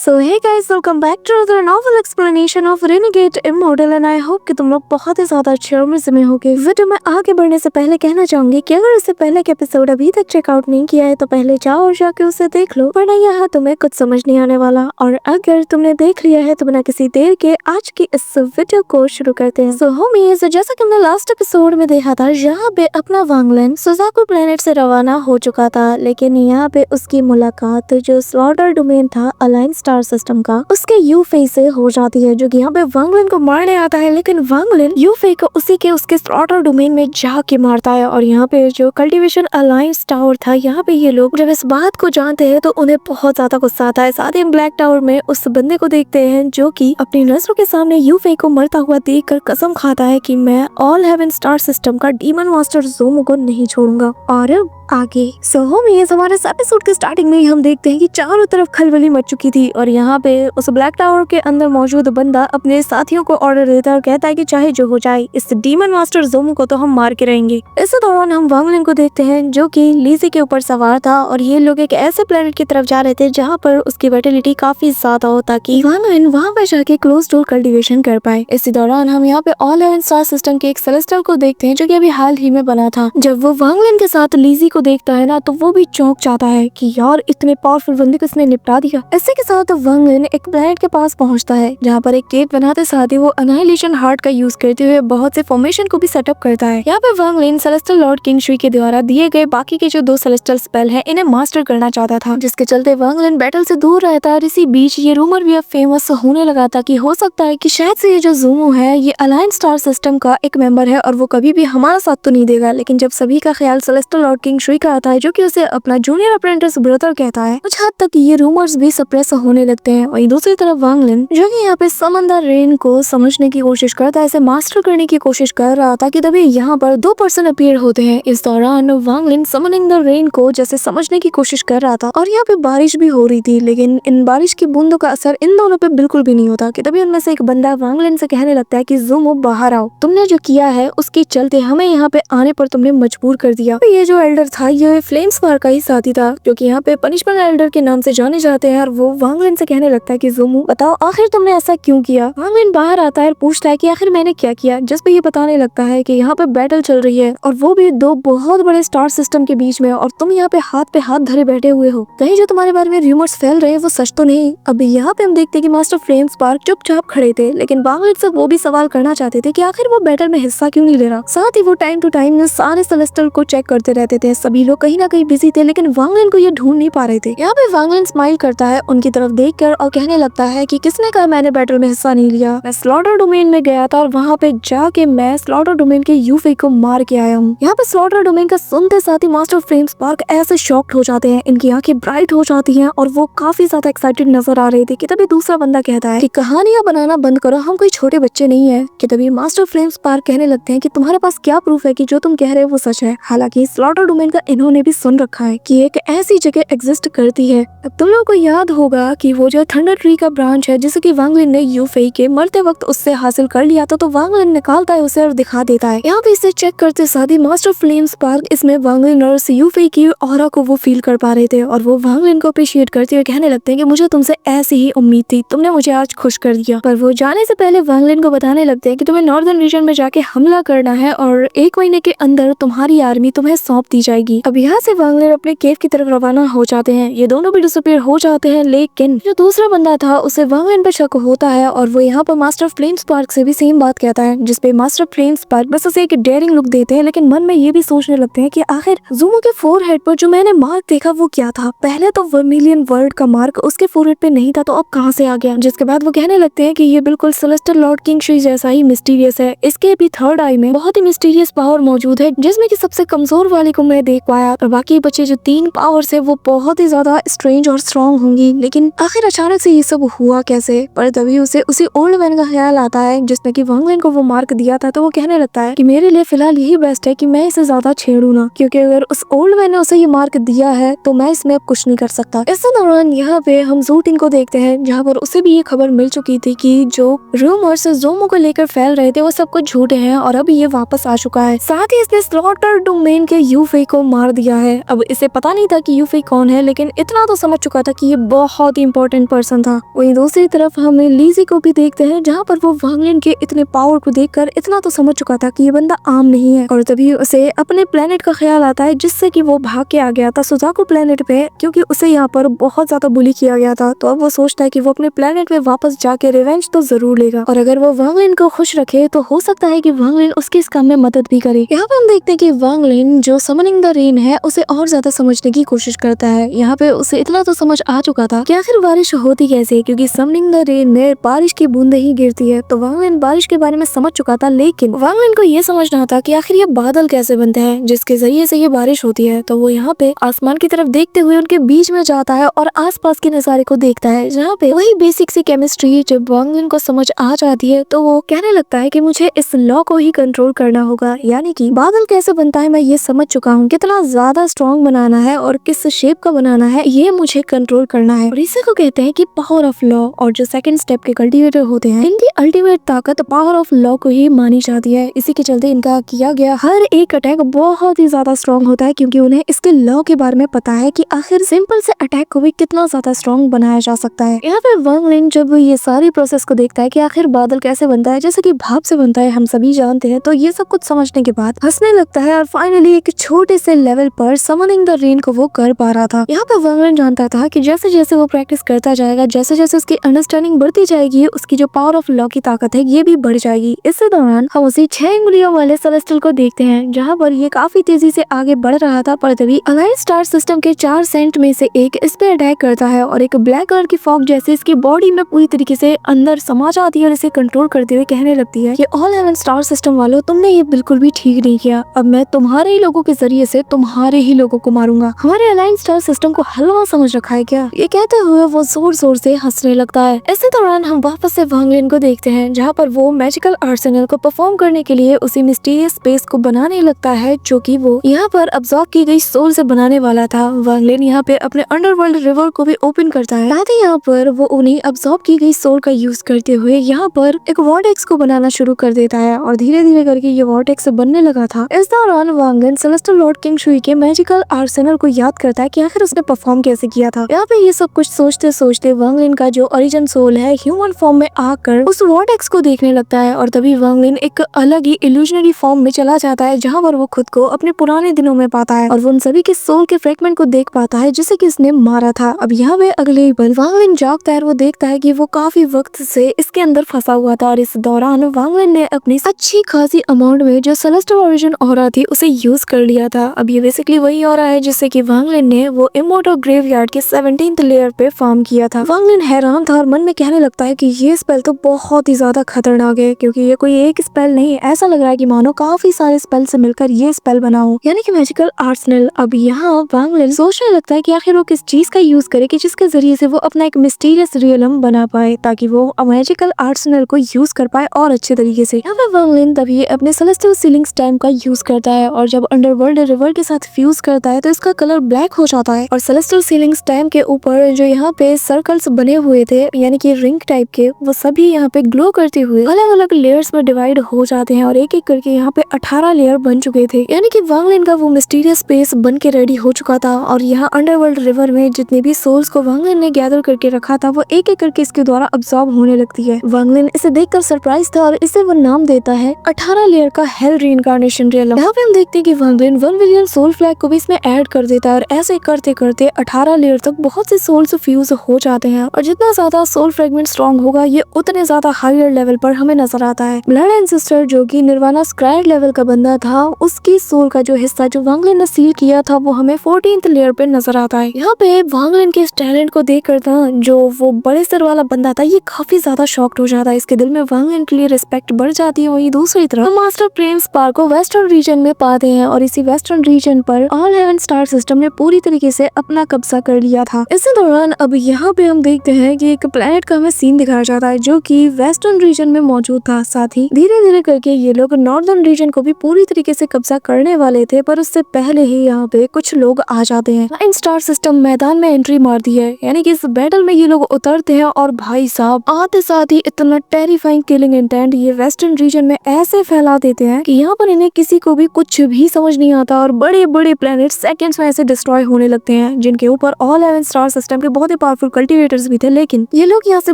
So hey guys, welcome back to other novel explanation of Renegade Immortal and I hope कि तुम लोग बहुत ही ज्यादा अच्छे और मजे में होगे। वीडियो में आगे बढ़ने से पहले कहना चाहूंगी कि अगर इससे पहले के एपिसोड अभी तक चेकआउट नहीं किया है तो पहले जाओ और जाके उसे देख लो, वरना यहाँ तुम्हें कुछ समझ नहीं आने वाला। और अगर तुमने देख लिया है तो बिना किसी देर के आज की इस वीडियो को शुरू करते हैं। सो होमीज, जैसा कि हमने लास्ट एपिसोड में देखा था, यहाँ पे अपना वांगलन सुजाकू प्लेनेट से रवाना हो चुका था, लेकिन यहाँ पे उसकी मुलाकात जो स्लॉटर डोमेन था अलायंस स्टार सिस्टम का, उसके यूफे से हो जाती है, जो कि यहाँ पे वांगलन को मारने आता है। लेकिन वांगलन यूफे को उसके स्लॉटर डोमेन में जाके मारता है। और यहाँ पे जो कल्टीवेशन अलायंस टावर था, यहाँ पे ये लोग जब इस बात को जानते हैं तो उन्हें बहुत ज्यादा गुस्सा आता है। साथ ही ब्लैक टावर में उस बंदे को देखते हैं जो कि अपनी नजरों के सामने यूफे को मरता हुआ देखकर कसम खाता है कि मैं ऑल हेवन स्टार सिस्टम का डीमन मास्टर जोमो को नहीं छोड़ूंगा। और आगे होमीज, हमारे एपिसोड के स्टार्टिंग में ही हम देखते हैं कि चारों तरफ खलबली मच चुकी थी और यहाँ पे उस ब्लैक टावर के अंदर मौजूद बंदा अपने साथियों को ऑर्डर देता है और कहता है कि चाहे जो हो जाए, इस डीमन मास्टर जोमो को तो हम मार के रहेंगे। इस दौरान हम वांगलन को देखते हैं जो कि लीजी के ऊपर सवार था और ये लोग एक ऐसे प्लेनेट की तरफ जा रहे थे जहाँ पर उसकी फर्टिलिटी काफी ज्यादा हो ताकि वांगलन वहाँ पर जाके क्लोज डोर कल्टीवेशन कर पाए। इसी दौरान हम यहाँ पे ऑल हेवन स्टार सिस्टम के एक सेलेस्टियल को देखते हैं जो कि अभी हाल ही में बना था। जब वो वांगलन के साथ लीजी को देखता है ना, तो वो भी चौंक जाता है कि यार इतने पावरफुल बंदे को इसने निपटा दिया। इसी के साथ वांगलन एक प्लेनेट के पास पहुंचता है जहां पर एक केव बनाते साथ ही वो अनाइलेशन हार्ट का यूज करते हुए बहुत से फॉर्मेशन को भी सेटअप करता है। यहाँ पे वांगलन सेलेस्टियल लॉर्ड किंग शुई के द्वारा दिए गए बाकी के जो 2 सेलेस्टियल स्पेल है इन्हें मास्टर करना चाहता था, जिसके चलते वांगलन बैटल से दूर रहता है। और इसी बीच ये रूमर भी अब फेमस होने लगा था कि हो सकता है कि शायद से ये जो जोमो है ये अलायंस स्टार सिस्टम का एक मेंबर है और वो कभी भी हमारा साथ तो नहीं देगा। लेकिन जब सभी का ख्याल सेलेस्टियल लॉर्ड किंग शुई का आता है जो कि उसे अपना जूनियर अप्रेंटिस ब्रदर कहता है, कुछ हद तक ये रूमर्स भी सप्रेस होने लगते हैं। वहीं दूसरी तरफ वांगलन जो कि यहाँ पे समंदर रेन को समझने की कोशिश करता है, इसे मास्टर करने की कोशिश कर रहा था कि तभी यहाँ पर 2 पर्सन अपीयर होते हैं। इस दौरान वांगलन समनिंग द रेन को जैसे समझने की कोशिश कर रहा था और यहाँ पे बारिश भी हो रही थी, लेकिन इन बारिश की बूंदों का असर इन दोनों पे बिल्कुल भी नहीं होता कि तभी उनमें से एक बंदा वांगलन से कहने लगता है कि जोमो बाहर आओ, तुमने जो किया है उसके चलते हमें यहाँ पे आने पर तुमने मजबूर कर दिया। ये जो एल्डर था ये फ्लेम्स पार का ही साथी था जो कि यहाँ पे पनिशमेंट एल्डर के नाम से जाने जाते हैं। और वो वांगलन से कहने लगता है कि जोमो बताओ आखिर तुमने ऐसा क्यों किया। वांगलन बाहर आता है और पूछता है कि आखिर मैंने क्या किया, जिस पे ये बताने लगता है कि यहाँ पे बैटल चल रही है और वो भी 2 बहुत बड़े स्टार सिस्टम के बीच में, और तुम यहाँ पे हाथ धरे बैठे हुए हो, कहीं जो तुम्हारे बारे में रूमर्स फैल रहे हैं वो सच तो नहीं। अभी यहाँ पे हम देखते हैं कि मास्टर फ्लेम स्पार्क चुपचाप खड़े थे, लेकिन वांगलन से वो भी सवाल करना चाहते थे कि आखिर वो बैटल में हिस्सा क्यों नहीं ले रहा। साथ ही वो टाइम टू टाइम सारे सेलेस्टियल को चेक करते रहते थे। सभी लोग कहीं ना कहीं बिजी थे लेकिन वांगलन को ये ढूंढ नहीं पा रहे थे। यहाँ पे वांगलन स्माइल करता है उनकी तरफ देखकर और कहने लगता है कि किसने कहा मैंने बैटल में हिस्सा नहीं लिया, मैं स्लॉटर डोमेन में गया था और वहाँ पे जाके मैं स्लॉटर डोमेन के यूफे को मार के आया हूँ। यहाँ पे स्लॉटर डोमेन का सुनते साथ ही मास्टर फ्लेम स्पार्क ऐसे शॉक्ड हो जाते हैं, इनकी आंखें ब्राइट हो जाती हैं और वो काफी ज्यादा एक्साइटेड नजर आ रहे थे कि तभी दूसरा बंदा कहता है कि कहानियां बनाना बंद करो, हम कोई छोटे बच्चे नहीं है। कि तभी मास्टर फ्लेम स्पार्क कहने लगते हैं कि तुम्हारे पास क्या प्रूफ है कि जो तुम कह रहे हो वो सच है। हालांकि स्लॉटर डोमेन का इन्होंने भी सुन रखा है कि एक ऐसी जगह एग्जिस्ट करती है। अब तुम लोगों को याद होगा कि वो जो थंडर ट्री का ब्रांच है जिसे कि वांगलन ने यूफे के मरते वक्त उससे हासिल कर लिया था, तो वांगलन निकालता है उसे और दिखा देता है। यहाँ पे इसे चेक करते साथ ही मास्टर फ्लेम स्पार्क इसमें वांगलन और यूफे की ऑरा को वो फील कर पा रहे थे और वो वांगलन को अप्रिशिएट करते हुए कहने लगते हैं कि मुझे तुमसे ऐसी ही उम्मीद थी, तुमने मुझे आज खुश कर दिया। पर वो जाने से पहले वांगलन को बताने लगते हैं कि तुम्हें नॉर्दर्न रीजन में जाके हमला करना है और 1 महीने के अंदर तुम्हारी आर्मी तुम्हें सौंप दी जाएगी। अब यहाँ से वांगलन अपने केव की तरफ रवाना हो जाते हैं। ये दोनों भी डिसअपीयर हो जाते हैं, लेकिन जो दूसरा बंदा था उसे वांगलन पर शक होता है और वो यहाँ पर मास्टर फ्लेम स्पार्क से भी सेम बात कहता है, जिसपे मास्टर फ्लेम स्पार्क बस उसे एक डेयरिंग लुक देते हैं, लेकिन मन में ये भी सोचने लगते हैं कि आखिर जोमो के फोरहेड पर जो मैंने मार्क देखा वो क्या था। पहले तो वर्मिलियन वर्ल्ड का मार्क उसके फोरहेड पे नहीं था, तो अब कहाँ से आ गया। जिसके बाद वो कहने लगते हैं कि ये बिल्कुल सेलेस्टियल लॉर्ड किंग शुई जैसा ही मिस्टीरियस है। इसके भी 3rd आई में बहुत ही मिस्टीरियस पावर मौजूद है, जिसमें कि सबसे कमजोर वाले को मैं देख पाया और बाकी बचे जो 3 पावर्स है वो बहुत ही ज्यादा स्ट्रेंज और स्ट्रॉन्ग होंगी। लेकिन आखिर अचानक से ये सब हुआ कैसे। पर तभी उसे उसी ओल्ड मैन का ख्याल आता है जिसने कि वांगलन को वो मार्क दिया था, तो वो कहने लगता है कि मेरे लिए फिलहाल यही बेस्ट है कि मैं इसे ज्यादा छेड़ू ना, क्योंकि अगर उस ओल्ड मैन ने उसे ये मार्क दिया है तो मैं इसमें अब कुछ नहीं कर सकता। इस दौरान यहाँ पे हम ज़ूटिन को देखते हैं जहाँ पर उसे भी ये खबर मिल चुकी थी कि जो रूमर्स जोमो को लेकर फैल रहे थे वो सब कुछ झूठे हैं और अब ये वापस आ चुका है। साथ ही इसने स्लॉटर डोमेन के यूफे को मार दिया है। अब इसे पता नहीं था कि यूफी कौन है, लेकिन इतना तो समझ चुका था कि ये बहुत ही इंपॉर्टेंट पर्सन था। वहीं दूसरी तरफ हम लीजी को भी देखते हैं, जहाँ पर वो वांग लिन के इतने पावर को देखकर इतना तो समझ चुका था कि ये बंदा आम नहीं है। और तभी उसे अपने प्लेनेट का ख्याल आता है, जिससे कि वो भाग के आ गया था सुजाकू प्लेनेट पे, क्योंकि उसे यहाँ पर बहुत ज्यादा बुली किया गया था। तो अब वो सोचता है कि वो अपने प्लेनेट पे वापस जाके रिवेंज तो जरूर लेगा, और अगर वो वांग लिन को खुश रखे तो हो सकता है कि वांग लिन उसके इस काम में मदद भी करे। यहाँ पे हम देखते हैं कि वांग लिन जो समनिंग द रेन है उसे और ज्यादा समझने की कोशिश करता है। यहाँ पे उसे इतना तो समझ आ चुका था कि आखिर बारिश होती कैसे, क्योंकि समनिंग द रेन में बारिश की बूंदें ही गिरती है। तो वांग लिन बारिश के बारे में समझ चुका था, लेकिन वांग लिन को ये समझना था कि आखिर ये बादल कैसे बनते हैं जिसके जरिए से ये बारिश होती है। तो वो यहाँ पे आसमान की तरफ देखते हुए उनके बीच में जाता है और आसपास के नजारे को देखता है, जहाँ पे वही बेसिक सी केमिस्ट्री जब वांग लिन को समझ आ जाती है तो वो कहने लगता है कि मुझे इस लॉ को ही कंट्रोल करना होगा, यानी कि बादल कैसे बनता है मैं ये समझ चुका हूँ, कितना ज्यादा स्ट्रॉन्ग बनाना है और किस शेप का बनाना है ये मुझे कंट्रोल करना है। और इसी को कहते हैं कि पावर ऑफ लॉ। और जो सेकंड स्टेप के कल्टीवेटर होते हैं, इनकी अल्टीमेट ताकत पावर ऑफ लॉ को ही मानी जाती है। इसी के चलते इनका किया गया हर एक अटैक बहुत ही ज्यादा स्ट्रॉन्ग होता है, क्योंकि उन्हें इसके लॉ के बारे में पता है कि आखिर सिंपल से अटैक को भी कितना ज्यादा स्ट्रॉन्ग बनाया जा सकता है। यहाँ पे वांग लिन जब ये सारी प्रोसेस को देखता है कि आखिर बादल कैसे बनता है, जैसे कि भाप से बनता है, हम सभी जानते हैं, तो ये सब कुछ समझने के बाद हंसने लगता है और फाइनली एक छोटे से लेवल पर समनिंग द रेन को वो कर पा रहा था। यहाँ पे वांग लिन जानता था कि जैसे जैसे वो प्रैक्टिस करता जाएगा, जैसे जैसे उसकी अंडरस्टैंडिंग बढ़ती जाएगी, उसकी जो पावर ऑफ लॉ की ताकत है ये भी बढ़ जाएगी। इसी दौरान हम उसी 6 उंगलियों वाले सेलेस्टियल को देखते हैं, जहाँ पर ये काफी तेजी से आगे बढ़ रहा था, पर तभी अलायंस स्टार सिस्टम के 4 सेंट में से एक इस पे अटैक करता है और एक ब्लैक कलर की फॉग जैसे इसकी बॉडी में पूरी तरीके से अंदर समा जाती है और इसे कंट्रोल करते हुए कहने लगती है कि ऑल हेवन स्टार सिस्टम वालों, तुमने ये बिल्कुल भी ठीक नहीं किया। अब मैं तुम्हारे ही लोगों के जरिए से तुम्हारे ही लोगों को मारूंगा। हमारे अलायंस स्टार सिस्टम को हलवा समझ रखा है क्या? ये कहते हुए वो जोर जोर से हंसने लगता है। इसी दौरान हम वापस से वांग लिन को देखते हैं, जहाँ पर वो मैजिकल आर्सेनल को परफॉर्म करने के लिए उसी मिस्टीरियस स्पेस को बनाने लगता है, जो कि वो यहाँ पर अब्सॉर्ब की गई सोल से बनाने वाला था। वांग लिन यहाँ पे अपने अंडरवर्ल्ड रिवर को भी ओपन करता है, साथ ही यहाँ पर वो उन्हीं अब्सॉर्ब की गई सोल का यूज करते हुए यहाँ पर एक वॉर्टेक्स को बनाना शुरू कर देता है और धीरे धीरे करके ये वॉर्टेक्स बनने लगा था। इस दौरान वांग लिन सेलेस्टियल लॉर्ड किंग शुई के मैजिकल आर्सेनल को याद करता है कि आखिर उसने परफॉर्म कैसे किया था। यहाँ पे ये सब कुछ सोचते सोचते वांग लिन का जो ओरिजिन सोल है ह्यूमन फॉर्म में आकर उस वॉर्टेक्स को देखने लगता है, और तभी वांग लिन एक अलग ही इल्यूजनरी फॉर्म में चला जाता है, जहाँ पर वो खुद को अपने पुराने दिनों में पाता है और वो उन सभी के सोल के फ्रेगमेंट को देख पाता है जिसे कि इसने मारा था। अब यहाँ पे अगले ही पल वांग लिन जागता है और वो देखता है कि वो काफी वक्त से इसके अंदर फंसा हुआ था, और इस दौरान वांग लिन ने अपनी अच्छी खासी अमाउंट में जो सेलेस्टियल ओरिजिन ऑरा थी उसे यूज कर लिया था। अब ये बेसिकली वही ऑरा है जिससे कि वांग लिन ने वो इमोर्टल ग्रेवयार्ड के 17th लेयर पे फार्म किया था। वांग लिन हैरान था और मन में कहने लगता है कि ये स्पेल तो बहुत ही ज्यादा खतरनाक है, क्योंकि ये कोई एक स्पेल नहीं, ऐसा लग रहा है कि मानो काफी सारे स्पेल से मिलकर ये स्पेल बना हो, यानी कि मैजिकल आर्सेनल। अब यहाँ वांग लिन सोचने लगता है कि आखिर वो किस चीज का यूज करे कि जिसके जरिए से वो अपना एक मिस्टीरियस रियलम बना पाए, ताकि वो मैजिकल आर्सेनल को यूज कर पाए और अच्छे तरीके से। यहाँ पे वांग लिन तभी अपने सेलेस्टियल सीलिंग स्टैम्प का यूज करता है, और जब अंडरवर्ल्ड रिवर के साथ फ्यूज करता है तो इसका कलर ब्लैक हो जाता है, और सेलेस्टियल सीलिंग स्टैम्प के ऊपर जो यहाँ पे सर्कल्स बने हुए थे यानी कि रिंग टाइप के, वो सभी यहाँ पे ग्लो करते हुए अलग अलग लेयर्स में डिवाइड हो जाते हैं, और एक एक करके यहाँ पे 18 लेयर बन चुके थे, यानी कि वांग लिन का वो मिस्टीरियस स्पेस बन के रेडी हो चुका था। और यहाँ अंडरवर्ल्ड रिवर में जितने भी सोल्स को वांग लिन ने गैदर करके रखा था वो एक एक करके इसके द्वारा अब्सॉर्ब होने लगती है। वांग लिन इसे देखकर सरप्राइज था और इसे वो नाम देता है 18 लेयर का हेल रीइंकार्नेशन रियलम। यहाँ पे हम देखते हैं कि वांग लिन 1 बिलियन सोल फ्लैग को भी इसमें ऐड कर देता है, और ऐसे करते करते 18 लेयर तक बहुत से सोल्स फ्यूज हो जाते हैं, और जितना ज्यादा सोल फ्रेगमेंट स्ट्रॉन्ग होगा ये उतने ज्यादा हायर लेवल पर हमें नजर आता है। ब्लड एंसेस्टर जो कि निर्वाणा स्क्राइड लेवल का बंदा था, उसकी सोल का जो हिस्सा जो वांग लिन ने सील किया था वो हमें 14th लेयर पे नजर आता है। यहाँ पे वांग लिन के इस टैलेंट को देखकर था जो वो बड़े सर वाला बंदा था ये काफी ज्यादा शॉक्ड हो जाता है, इसके दिल में वांग लिन के लिए रिस्पेक्ट बढ़ जाती है। वही दूसरी तरफ मास्टर प्रेम स्पार को वेस्टर्न रीजन में पाते हैं, और इसी वेस्टर्न रीजन पर ऑल हेवन स्टार सिस्टम ने पूरी तरीके से अपना कब्जा कर लिया था। इसी दौरान अब यहाँ पे हम देखते हैं कि एक प्लेनेट का हमें सीन दिखाया जाता है जो कि वेस्टर्न रीजन में मौजूद था। साथ ही धीरे धीरे करके ये लोग नॉर्दर्न रीजन को भी पूरी तरीके से कब्जा करने वाले थे, पर उससे पहले ही यहाँ पे कुछ लोग आ जाते हैं। लाइन स्टार सिस्टम मैदान में एंट्री मारती है, यानी कि इस बैटल में ये लोग उतरते हैं, और भाई साहब आते साथ ही इतना टेरिफाइंग किलिंग इंटेंट ये वेस्टर्न रीजन में ऐसे फैला देते हैं कि यहाँ पर इन्हें किसी को भी कुछ भी समझ नहीं आता, और बड़े बड़े प्लैनेट सेकंड्स में ऐसे डिस्ट्रॉय होने लगते हैं, जिनके ऊपर ऑल 11 स्टार सिस्टम के बहुत ही पावरफुल कल्टीवेटर्स भी थे। लेकिन ये लोग यहाँ से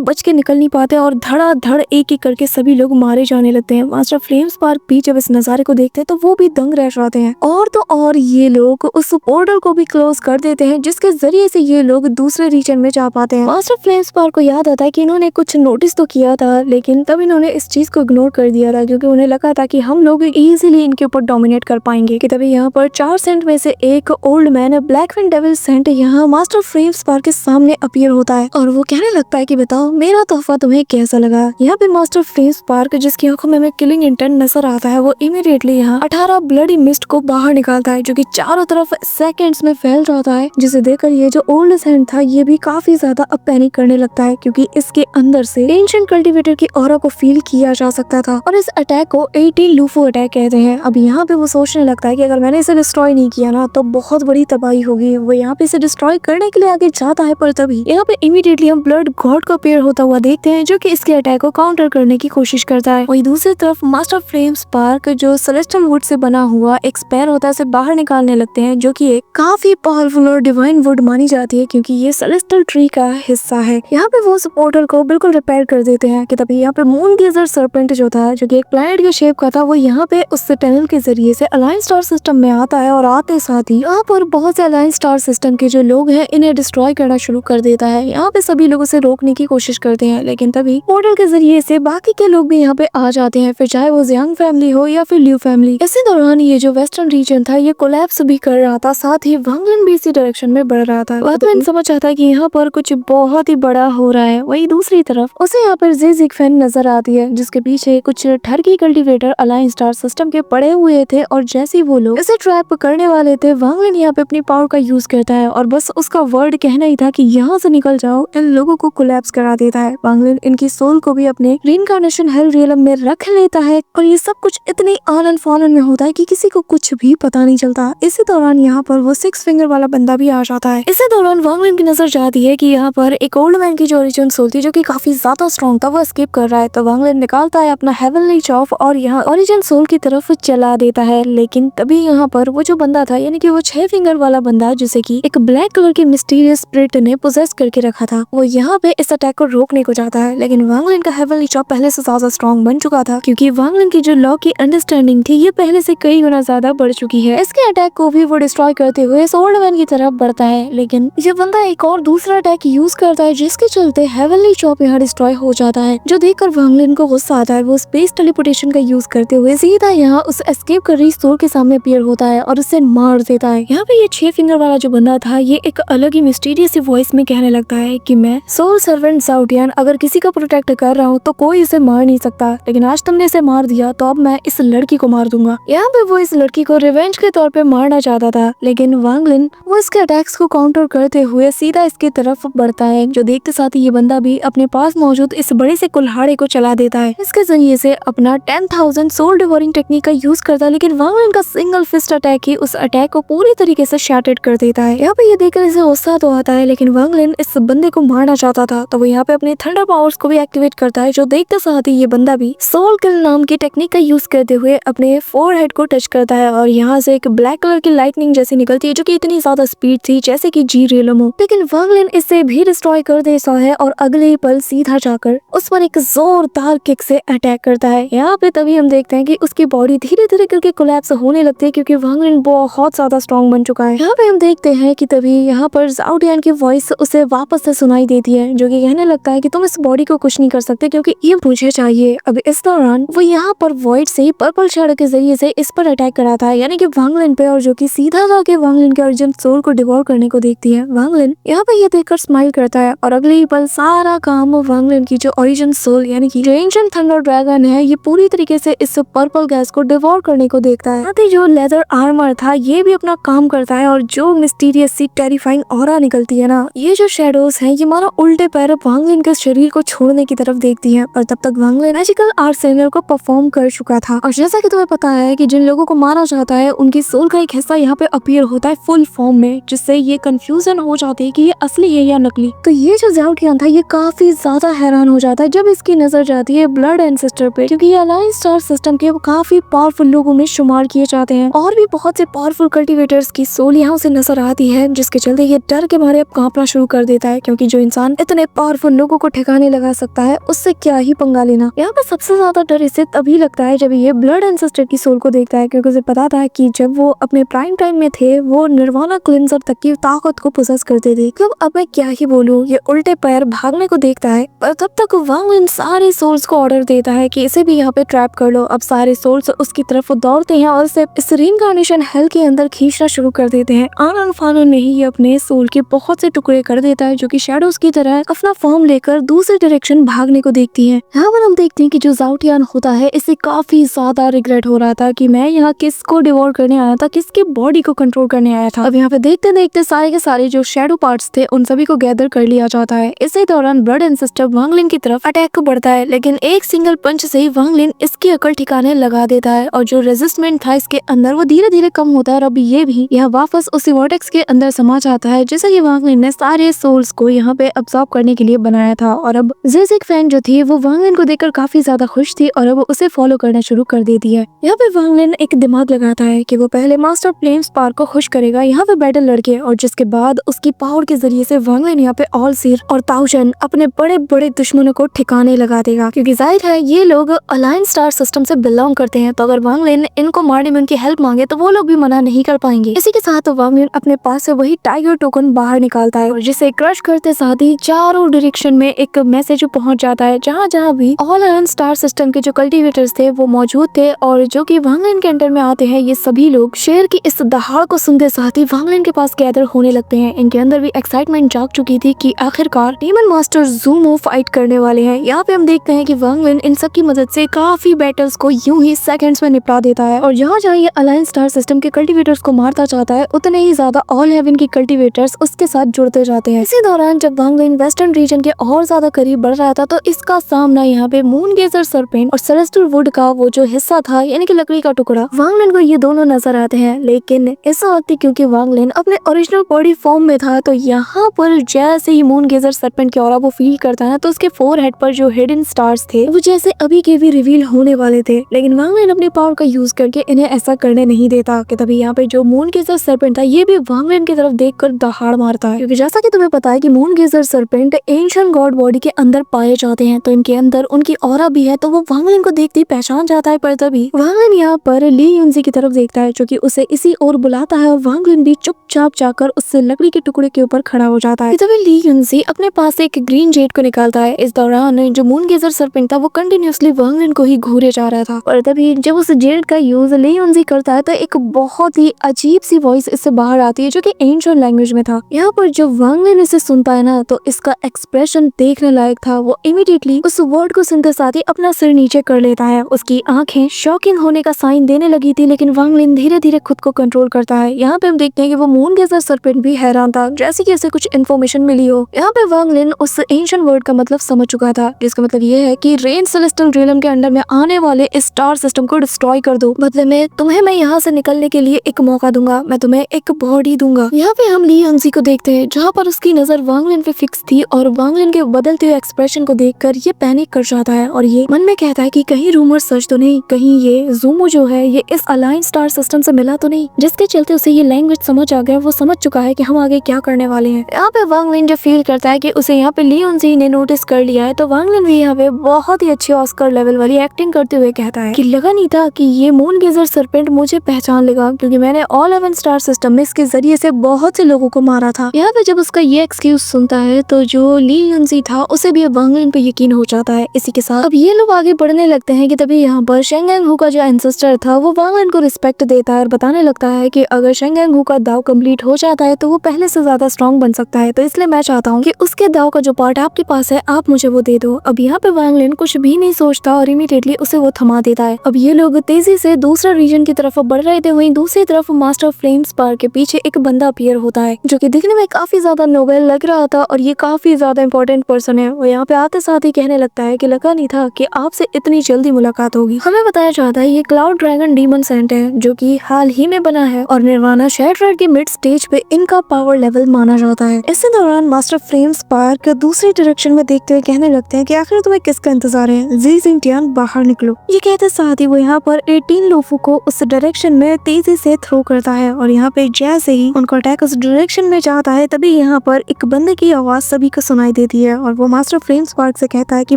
बच के निकल नहीं पाते और धड़ाधड़ एक एक करके सभी लोग मारे जाने लगते हैं। मास्टर फ्लेम स्पार्क भी जब इस नजारे को देखते हैं तो वो भी दंग रह जाते हैं। और तो और ये लोग उस पोर्टल को भी क्लोज कर देते हैं, जिसके जरिए से ये लोग दूसरे रीजन में जा पाते हैं। मास्टर फ्लेम स्पार्क को याद आता है कि इन्होंने कुछ नोटिस तो किया था, लेकिन तब इन्होंने इस चीज को इग्नोर कर दिया था, क्योंकि उन्हें लगा था कि हम लोग इजीली इनके ऊपर डोमिनेट कर पाएंगे। कि तभी यहाँ पर 4 सेंट में से एक Old Man Black Wind Devil Saint यहाँ मास्टर फ्लेम स्पार्क के सामने अपीयर होता है और वो कहने लगता है कि बताओ मेरा तोहफा तुम्हें कैसा लगा। यहाँ पे मास्टर फ्लेम स्पार्क, जिसकी आंखों में हमें किलिंग इंटेंट नजर आता है, वो इमीडिएटली यहाँ 18 ब्लडी मिस्ट को बाहर निकालता है, जो कि चारों तरफ सेकंड्स में फैल जाता है, जिसे देखकर ये जो ओल्ड सेंट था ये भी काफी ज्यादा अब पैनिक करने लगता है, क्योंकि इसके अंदर से एंशिएंट कल्टीवेटर की ऑरा को फील किया जा सकता था और इस अटैक को 18 लूफो अटैक कहते हैं। अब यहाँ पे वो सोचने लगता है कि अगर मैंने इसे डिस्ट्रॉय नहीं किया ना तो बहुत बड़ी तबाही होगी। वो यहाँ पे इसे डिस्ट्रॉय करने के लिए आगे जाता है, पर तभी यहाँ पे इमीडिएटली हम ब्लड गॉड को अपीयर होता हुआ देखते हैं, जो कि इसके अटैक को काउंटर करने की कोशिश करता है। वहीं दूसरी तरफ मास्टर फ्लेम स्पार्क, जो सेलेस्टियल वुड से बना हुआ एक स्पेयर होता है, उसे बाहर निकालने लगते हैं, जो कि एक काफी पावरफुल और डिवाइन वुड मानी जाती है, क्योंकि ये सेलेस्टियल ट्री का हिस्सा है। यहाँ पे वो उस पोर्टल को बिल्कुल रिपेयर कर देते हैं कि तभी यहाँ पे मून गेजर सर्पेंट जो था, जो कि एक प्लैनेट के शेप का था, वो यहाँ पे उस टनल के जरिए से अलायंस स्टार सिस्टम में आता है और आते साथ ही यहाँ पर बहुत से अलायंस स्टार सिस्टम के जो लोग हैं इन्हें डिस्ट्रॉय करना शुरू कर देता है। यहाँ पे सभी लोग उसे रोकने की कोशिश करते हैं, लेकिन तभी पोर्टल के जरिए से बाकी के लोग भी यहाँ पे आ जाते हैं, फिर चाहे वो जियांग फैमिली हो या फिर ल्यू फैमिली। इसी दौरान ये जो वेस्टर्न रीजन था ये कोलैप्स भी कर रहा था, साथ ही वांगलिन भी इसी डायरेक्शन में बढ़ रहा था। वांगलिन समझ आता है कि यहाँ पर कुछ बहुत ही बड़ा हो रहा है। वही दूसरी तरफ उसे यहाँ पर ज़िग फैन नजर आती है, जिसके पीछे कुछ ठरकी कल्टीवेटर अलायंस स्टार सिस्टम के पड़े हुए थे, और जैसे ही वो लोग इसे ट्रैप करने वाले थे, वांगलिन यहाँ पे अपनी पावर का यूज करता है और बस उसका वर्ड कहना ही था कि यहाँ से निकल जाओ, इन लोगों को कोलैप्स करा देता है। वांगलिन इनकी सोल को भी अपने रीइंकार्नेशन हेल रियलम में रख लेता है और ये सब कुछ इतनी आनन फानन में होता है कि किसी को कुछ भी पता नहीं चलता। इसी दौरान यहाँ पर वो 6 फिंगर वाला बंदा भी आ जाता है। इसी दौरान वांगलिन की नजर जाती है कि यहाँ पर एक ओल्ड मैन की जो ओरिजिन सोल थी, जो कि काफी ज्यादा स्ट्रॉन्ग था, वो एस्केप कर रहा है। तो वांगलिन निकालता है अपना हेवनली चॉप और यहाँ ओरिजिन सोल की तरफ चला देता है। लेकिन तभी यहाँ पर वो जो बंदा था, यानी कि वो 6 फिंगर वाला बंदा, जिसे कि एक ब्लैक कलर की मिस्टीरियस स्पिरिट ने पोजेस करके रखा था, वो यहाँ पे इस अटैक को रोकने को जाता है। लेकिन वांगलिन का हेवनली चॉप पहले से ज्यादा स्ट्रॉन्ग बन चुका था, क्योंकि वांगलिन की जो लॉ की अंडरस्टैंडिंग थी ये पहले से कई गुना ज्यादा बढ़ चुकी है। इसके अटैक को भी वो डिस्ट्रॉय करते हुए ओल्ड मैन की तरफ बढ़ता है, लेकिन ये बंदा एक और दूसरा अटैक यूज करता है, जिसके चलते हेवनली चॉप यहाँ डिस्ट्रॉय हो जाता है, जो देखकर वांगलिन को गुस्सा आता है। वो स्पेस टेलीपोर्टेशन का यूज करते हुए सीधा यहाँ उस एस्केप कर रही सोल के सामने अपीयर होता है और उसे मार देता है। यहाँ पे ये 6 फिंगर वाला जो बंदा था, ये एक अलग ही मिस्टीरियस वॉइस में कहने लगता है कि मैं सोल सर्वेंट ज़ाओटियन, अगर किसी का प्रोटेक्ट कर रहा हूँ तो कोई इसे मार नहीं सकता, लेकिन आज तुमने इसे मार दिया तो अब मैं इस लड़की को मार दूंगा। यहाँ पे वो इस लड़की को रिवेंज के तौर पे मारना चाहता था, लेकिन वांगलिन वो इसके अटैक्स को काउंटर करते हुए सीधा इसके तरफ बढ़ता है, जो देखते साथ ही ये बंदा भी अपने पास मौजूद इस बड़े से कुल्हाड़े को चला देता है। इसके जरिए से अपना 10,000 सोल डिवोरिंग टेक्निक का यूज करता है, लेकिन वांगलिन का सिंगल फिस्ट अटैक ही उस अटैक को पूरी तरीके से शैटर्ड कर देता है। यहाँ पे ये देखकर इसे गुस्सा तो आता है, लेकिन वांगलिन इस बंदे को मारना चाहता था, तो वो यहाँ पे अपने थंडर पावर्स को भी एक्टिवेट करता है, जो देखते साथ ही ये बंदा भी सोल किल नाम की टेक्निक का यूज करते हुए अपने फोरहेड को टच करता है और यहाँ से एक ब्लैक कलर की लाइटनिंग जैसी निकलती है, जो कि इतनी ज्यादा स्पीड थी जैसे कि जी रियलम हो। लेकिन वांगलिन इसे भी डिस्ट्रॉय कर देता है और अगले ही पल सीधा जाकर उस पर एक जोरदार किक से अटैक करता है। यहाँ पे तभी हम देखते हैं कि उसकी बॉडी धीरे धीरे करके कोलैप्स होने लगती है, क्योंकि वांगलिन बहुत ज्यादा स्ट्रॉन्ग बन चुका है। यहाँ पे हम देखते हैं कि तभी यहाँ पर ज़ाओटियन की वॉइस उसे वापस से सुनाई देती है, जो कि कहने लगता है कि तुम इस बॉडी को कुछ नहीं कर सकते, क्योंकि ये मुझे चाहिए। अब इस दौरान वो यहाँ पर वॉइड से पर्पल शैडो के जरिए से इस पर अटैक कराता है, यानी कि वांगलिन पे, और जो कि सीधा जाके वांगलिन के ओरिजिन सोल को डिवोर करने को देखती है। वांगलिन यहाँ पे ये देखकर स्माइल करता है और अगले ही पल सारा काम वांगलिन की जो ओरिजिन सोल यानी कि जो एंशिएंट थंडर ड्रैगन है, ये पूरी तरीके से इस पर्पल गैस को डिवोर करने को देखता है। साथ ही जो लेदर आर्मर था ये भी अपना काम करता है, और जो मिस्टीरियस सी टेरिफाइंग ऑरा निकलती है ना, ये जो शेडोज हैं ये मानो उल्टे पैर वांगलिन के शरीर को छोड़ने की तरफ देखती हैं। और तब तक वांगलिन मैजिकल आर्सेनल को परफॉर्म कर चुका था, और जैसा कि तुम्हें पता है कि जिन लोगों को मारा जाता है उनकी सोल का एक हिस्सा यहाँ पे अपीयर होता है फुल फॉर्म में, जिससे ये कंफ्यूजन हो जाती है कि ये असली है या नकली। तो ये जो ज़ाओटियन था ये काफी ज्यादा हैरान हो जाता है जब इसकी नजर जाती है ब्लड एंसेस्टर पे, क्योंकि ये अलायंस स्टार सिस्टम के काफी पावरफुल लोगों में शुमार किए जाते हैं। और भी बहुत से पावरफुल कल्टीवेटर्स की सोल यहाँ उसे नजर आती है, जिसके चलते ये डर के मारे अब कांपना शुरू कर देता है, क्योंकि जो इंसान इतने पावरफुल लोगों को ठिकाने लगा सकता है उससे क्या ही पंगा लेना। यहाँ पे सबसे ज्यादा डर इसे तभी लगता है जब ये ब्लड एंसेस्टर की सोल को देखता है, क्योंकि उसे पता था कि जब वो अपने प्राइम टाइम में थे वो निर्वाणा क्लिंजर तक की ताकत को पोसेस करते थे। तो अब मैं क्या ही बोलूं, ये उल्टे पैर भागने को देखता है, पर तब तक वांग लिन सारे सोल्स को ऑर्डर देता है कि इसे भी यहाँ पे ट्रैप कर लो। अब सारे सोल्स उसकी तरफ दौड़ते हैं और इसे इस रीइंकार्नेशन हेल के अंदर खींचना शुरू कर देते हैं। आनन फानन में ही ये अपने सोल के बहुत से टुकड़े कर देता है, जो कि शैडोज की तरह अपना फॉर्म लेकर दूसरी डायरेक्शन भागने को देखती है। यहाँ पर हम देखते हैं कि जो जाओ टियान होता है इसे काफी ज्यादा रिग्रेट हो रहा था कि मैं यहाँ किसको डिवोर करने आया था, किसके बॉडी को कंट्रोल करने आया था। अब यहाँ पे देखते देखते सारे के सारे जो शैडो पार्ट्स थे उन सभी को गैदर कर लिया जाता है। इसी दौरान ब्लड एंसेस्टर वांग लिन की तरफ अटैक को बढ़ता है, लेकिन एक सिंगल पंच से ही वांग लिन इसकी अकल ठिकाने लगा देता है और जो रेजिस्टमेंट था इसके अंदर वो धीरे धीरे कम होता है और अब ये भी यहाँ वापस उसी वर्टेक्स के अंदर समा जाता है, जैसे कि वांग लिन ने सारे सोल्स को यहाँ पे अब्सॉर्ब करने के लिए बनाया था। और अब ज़ेज़िग फैन जो थी वो वांग लिन को देखकर काफी ज्यादा खुश थी और अब उसे फॉलो करना शुरू कर देती है। यहाँ पे वांग लिन एक दिमाग लगाता है कि वो पहले मास्टर फ्लेम स्पार्क को खुश करेगा यहाँ पे बैटल लड़के, और जिसके बाद उसकी पावर के जरिए से वांग लिन यहाँ पे ऑल सीर और ताओशन अपने बड़े बड़े दुश्मनों को ठिकाने लगा देगा, क्योंकि जाहिर है ये लोग अलायंस स्टार सिस्टम से बिलोंग करते हैं। तो अगर वांग लिन इनको मारने में उनकी हेल्प मांगे तो वो लोग भी मना नहीं कर पाएंगे। इसी के साथ वांग लिन अपने पास से वही टाइगर टोकन बाहर निकालता है और जिसे क्रश करते साथ ही चारों डायरेक्शन में एक मैसेज पहुंच जाता है, जहाँ जहाँ भी ऑल अलायंस स्टार सिस्टम के जो कल्टीवेटर्स थे वो मौजूद थे और जो कि वांग लिन के अंडर में आते हैं। ये सभी लोग शेर की इस दहाड़ को सुनते साथ ही वांग लिन के पास गैदर होने लगते हैं। इनके अंदर भी एक्साइटमेंट जाग चुकी थी कि आखिरकार डीमन मास्टर ज़ूमो फाइट करने वाले हैं। यहाँ पे हम देखते हैं कि वांग लिन इन सब की मदद से काफी बैटल्स को यूं ही सेकंड्स में निपटा देता है और जहाँ जहाँ ये अलायंस स्टार सिस्टम के कल्टीवेटर्स को मारता जाता है उतने ही ज्यादा ऑल हेवन की कल्टीवेटर्स उसके साथ जुड़ते जाते हैं। इसी दौरान जब वांग लिन वेस्टर्न रीजन के और ज्यादा करीब बढ़ रहा था तो इसका सामना यहाँ पे मून गेजर सरपेंट और सेलेस्टियल वुड का वो जो हिस्सा था यानी कि लकड़ी का टुकड़ा, वांग लिन को ये दोनों नजर आते हैं। लेकिन इस वक्त क्योंकि वांग लिन अपने ओरिजिनल बॉडी फॉर्म में था तो यहाँ पर जैसे ही मून गेजर सरपेंट की ऑरा वो फील करता है तो उसके फोरहेड पर जो हिडन स्टार्स थे वो जैसे अभी के भी रिवील होने वाले थे, लेकिन वांग लिन अपनी पावर का यूज करके इन्हें ऐसा करने नहीं देता। कि तभी यहाँ पे जो मून गेजर सरपेंट था ये भी वांग लिन की तरफ देखकर दहाड़ मारता है, क्योंकि जैसा कि तुम्हें पता है कि moon gazer serpent ancient god body के अंदर पाए जाते हैं तो इनके अंदर उनकी ऑरा भी है, तो वो वांग लिन को देखते ही पहचान जाता है। पर तभी वांग लिन यहाँ पर ली युनजी की तरफ देखता है जो कि उसे इसी ओर बुलाता है और वांग लिन भी चुपचाप जाकर उससे लकड़ी के टुकड़े के ऊपर खड़ा हो जाता है। तभी ली युनजी अपने पास से एक ग्रीन जेड को निकालता है। इस दौरान जो मून गेजर सरपेंट था वो कंटिन्यूअसली वांग लिन को ही घूरे जा रहा था और तभी जब उस जेड का यूज ली युनजी करता है तो एक बहुत ही अजीब सी वॉइस इससे बाहर आती है जो कि एंशिएंट लैंग्वेज में था। यहाँ पर जब वांग लिन इसे सुनता है ना तो इसका एक्सप्रेशन देखने लायक था। वो इमीडिएटली उस वर्ड को सुनते साथ ही अपना सिर नीचे कर लेता है। उसकी आंखें शॉकिंग होने का साइन देने लगी थी, लेकिन वांग लिन धीरे धीरे खुद को कंट्रोल करता है। यहाँ पे हम देखते हैं कि वो मून गेजर सरपेंट भी हैरान था जैसे कि उसे कुछ इन्फॉर्मेशन मिली हो। यहाँ पे वांग लिन उस एंशिएंट वर्ड का मतलब समझ चुका था, जिसका मतलब ये है कि रेन सेलेस्टियल रियलम के अंडर में आने वाले इस स्टार सिस्टम को डिस्ट्रॉय कर दो, बदले में तुम्हें मैं यहाँ से निकलने के लिए एक मौका दूंगा, मैं तुम्हें एक बॉडी दूंगा। यहाँ पे हम ली युनजी को देखते हैं जहाँ पर उसकी नजर वांग लिन पे फिक्स थी और वांग लिन के बदलते हुए एक्सप्रेशन को देखकर ये पैनिक कर जाता है और ये मन में कहता है कि कहीं रूमर सच तो नहीं, कहीं ये ज़ूमो जो है ये इस अलायंस स्टार सिस्टम से मिला तो नहीं, जिसके चलते उसे ये लैंग्वेज समझ आ गया। वो समझ चुका है कि हम आगे क्या करने वाले हैं। यहाँ पे वांग लिन जब फील करता है कि उसे यहाँ पे ली युनजी ने नोटिस कर लिया है तो वांग लिन भी यहाँ पे बहुत ही अच्छी ऑस्कर लेवल वाली एक्टिंग करते हुए कहता है कि लगा नहीं था कि ये मून गेजर सरपेंट मुझे पहचान लेगा, क्योंकि मैंने ऑल हेवन स्टार सिस्टम में इसके जरिए से बहुत से लोगों को मारा था। यहाँ पे जब उसका ये एक्सक्यूज सुनता है तो जो ली युनजी था उसे भी वांग लिन पे यकीन हो जाता है। इसी के साथ अब ये लोग आगे बढ़ने लगते हैं कि तभी यहाँ पर शेंगेंग हू का जो एंसेस्टर था वो वांग लिन को रिस्पेक्ट देता है और बताने लगता है कि अगर शेंगेंग हू का दाव कंप्लीट हो जाता है तो वो पहले से ज्यादा स्ट्रॉन्ग बन सकता है, तो इसलिए मैं चाहता हूँ कि उसके दाव का जो पार्ट आपके पास है आप मुझे वो दे दो। अब यहाँ पे वांग लिन कुछ भी नहीं सोचता और इमीडिएटली उसे वो थमा देता है। अब ये लोग तेजी से दूसरा रीजन की तरफ बढ़ रहे थे, वहीं दूसरी तरफ मास्टर फ्लेम स्पार्क के पीछे एक बंदा अपीयर होता है जो कि दिखने में काफी ज्यादा नोबेल लग रहा था और ये काफी ज्यादा इंपॉर्टेंट पर्सन है। वो यहाँ पे आते साथ ही कहने लगता है कि लगा नहीं था कि आपसे इतनी जल्दी मुलाकात होगी। हमें बताया जाता है ये क्लाउड ड्रैगन डीमन सेंट है जो कि हाल ही में बना है और निर्वाणा शैटरड के मिड स्टेज पे इनका पावर लेवल माना जाता है। इसी दौरान मास्टर फ्लेम स्पार्क दूसरी डायरेक्शन में देखते हुए कहने लगते हैं कि आखिर तुम्हें किसका इंतजार है, जी जिंगटियान बाहर निकलो। ये कहते साथ ही वो यहाँ पर 18 लोफू को उस डायरेक्शन डायरेक्शन में तेजी से थ्रो करता है और यहाँ पे जैसे ही उनका अटैक उस डायरेक्शन में जाता है तभी यहाँ पर एक बंदे की आवाज सभी को सुनाई देती है और वो मास्टर फ्लेम स्पार्क से कहता है कि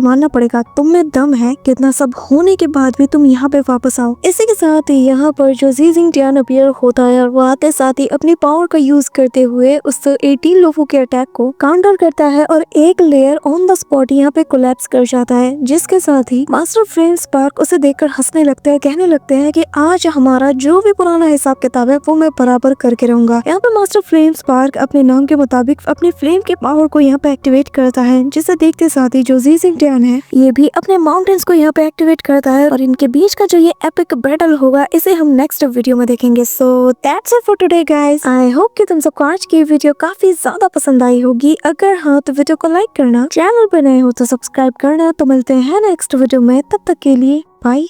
मानना पड़ेगा तुम में दम है, कितना सब होने के बाद भी तुम यहाँ पे वापस आओ। इसी के साथ ही यहाँ पर जो जी जिंगटियान अपीयर होता है और वो आते साथ ही अपनी पावर का यूज करते हुए उस 18 लोगों के अटैक को काउंटर करता है और एक लेयर ऑन द स्पॉट यहाँ पे कोलैप्स कर जाता है, जिसके साथ ही मास्टर फ्लेम स्पार्क उसे देखकर हंसने लगते हैं, कहने लगते हैं कि आज हमारा जो भी पुराना हिसाब किताब है वो मैं बराबर करके रहूंगा। यहाँ पे मास्टर फ्लेम स्पार्क अपने नाम के मुताबिक अपने फ्लेम के पावर को यहाँ पे एक्टिवेट करता है, जिसे देखते साथ ही जो जी जिंगटियान है ये भी अपने माउंटेन्स को यहाँ पे एक्टिवेट करता है और इनके बीच का जो ये एपिक बैटल होगा इसे हम नेक्स्ट वीडियो में देखेंगे। So that's it for today guys. I hope कि तुम सबको आज की वीडियो काफी ज्यादा पसंद आई होगी। अगर हाँ तो वीडियो को लाइक करना, चैनल पर नए हो तो सब्सक्राइब करना। तो मिलते हैं नेक्स्ट वीडियो में, तब तक के लिए बाय।